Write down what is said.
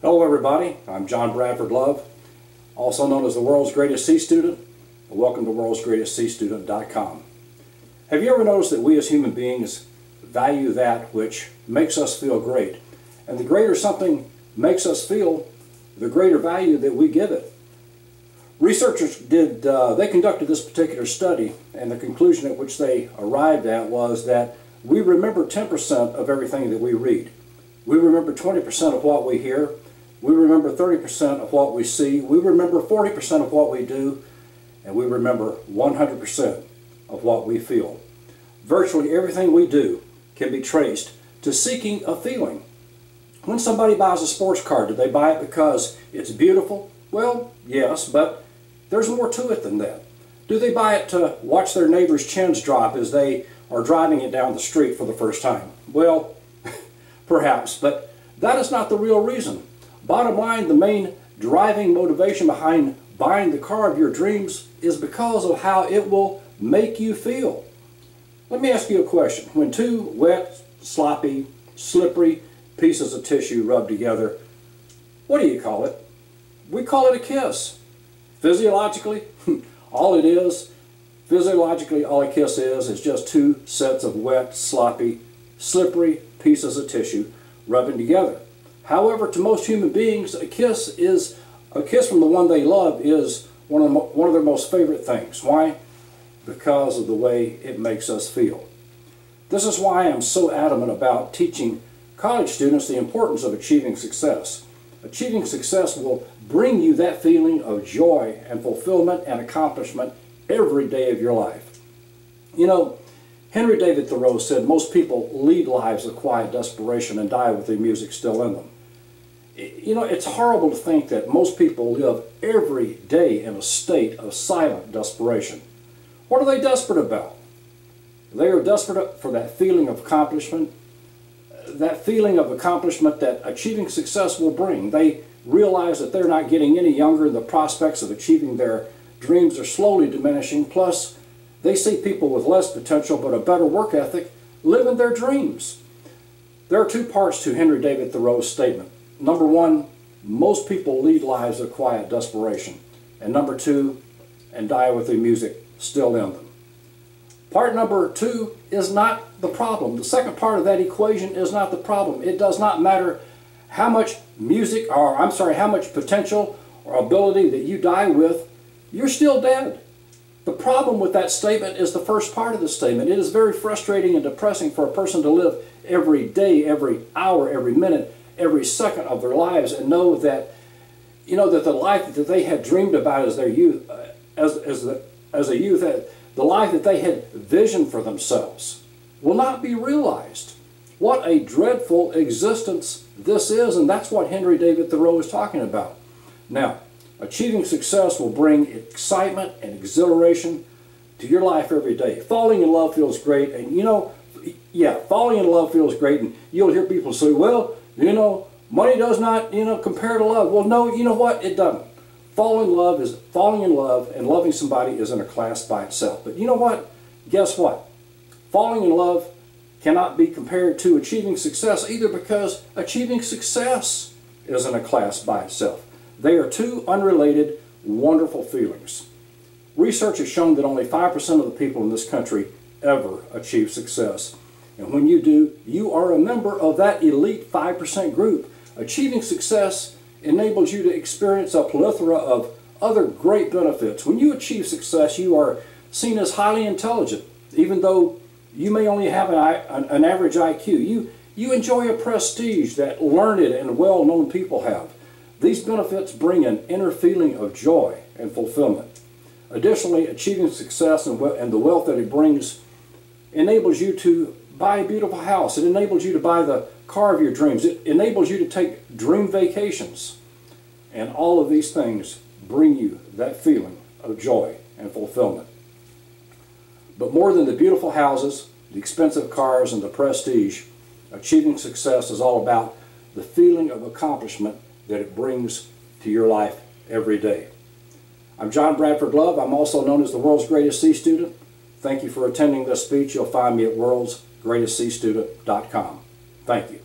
Hello everybody, I'm John Bradford Love, also known as the world's greatest C student. Welcome to worldsgreatestcstudent.com. Have you ever noticed that we as human beings value that which makes us feel great? And the greater something makes us feel, the greater value that we give it. Researchers they conducted this particular study, and the conclusion at which they arrived at was that we remember 10% of everything that we read. We remember 20% of what we hear. We remember 30% of what we see. We remember 40% of what we do. And we remember 100% of what we feel. Virtually everything we do can be traced to seeking a feeling. When somebody buys a sports car, do they buy it because it's beautiful? Well, yes, but there's more to it than that. Do they buy it to watch their neighbor's chins drop as they are driving it down the street for the first time? Well, perhaps, but that is not the real reason. Bottom line, the main driving motivation behind buying the car of your dreams is because of how it will make you feel. Let me ask you a question. When two wet, sloppy, slippery pieces of tissue rub together, what do you call it? We call it a kiss. Physiologically, all a kiss is just two sets of wet, sloppy, slippery pieces of tissue rubbing together. However, to most human beings, a kiss from the one they love is one of their most favorite things. Why? Because of the way it makes us feel. This is why I'm so adamant about teaching college students the importance of achieving success. Achieving success will bring you that feeling of joy and fulfillment and accomplishment every day of your life. You know, Henry David Thoreau said most people lead lives of quiet desperation and die with their music still in them. You know, it's horrible to think that most people live every day in a state of silent desperation. What are they desperate about? They are desperate for that feeling of accomplishment, that feeling of accomplishment that achieving success will bring. They realize that they're not getting any younger and the prospects of achieving their dreams are slowly diminishing. Plus, they see people with less potential but a better work ethic living their dreams. There are two parts to Henry David Thoreau's statement. Number one, most people lead lives of quiet desperation. And number two, and die with their music still in them. Part number two is not the problem. The second part of that equation is not the problem. It does not matter how much how much potential or ability that you die with, you're still dead. The problem with that statement is the first part of the statement. It is very frustrating and depressing for a person to live every day, every hour, every minute, every second of their lives and know that, that the life that they had dreamed about as their youth, as a youth, the life that they had visioned for themselves will not be realized. What a dreadful existence this is, and that's what Henry David Thoreau is talking about. Now, achieving success will bring excitement and exhilaration to your life every day. Falling in love feels great, and falling in love feels great, and you'll hear people say, well, money does not, compare to love. Well, no, you know what? It doesn't. Falling in love and loving somebody is in a class by itself. But you know what? Guess what? Falling in love cannot be compared to achieving success either, because achieving success is in a class by itself. They are two unrelated, wonderful feelings. Research has shown that only 5% of the people in this country ever achieve success. And when you do, you are a member of that elite 5% group. Achieving success enables you to experience a plethora of other great benefits. When you achieve success, you are seen as highly intelligent, even though you may only have an average IQ. You enjoy a prestige that learned and well-known people have. These benefits bring an inner feeling of joy and fulfillment. Additionally, achieving success and the wealth that it brings enables you to buy a beautiful house. It enables you to buy the car of your dreams. It enables you to take dream vacations. And all of these things bring you that feeling of joy and fulfillment. But more than the beautiful houses, the expensive cars, and the prestige, achieving success is all about the feeling of accomplishment that it brings to your life every day. I'm John Bradford Love. I'm also known as the world's greatest C student. Thank you for attending this speech. You'll find me at worldsgreatestcstudent.com. Thank you.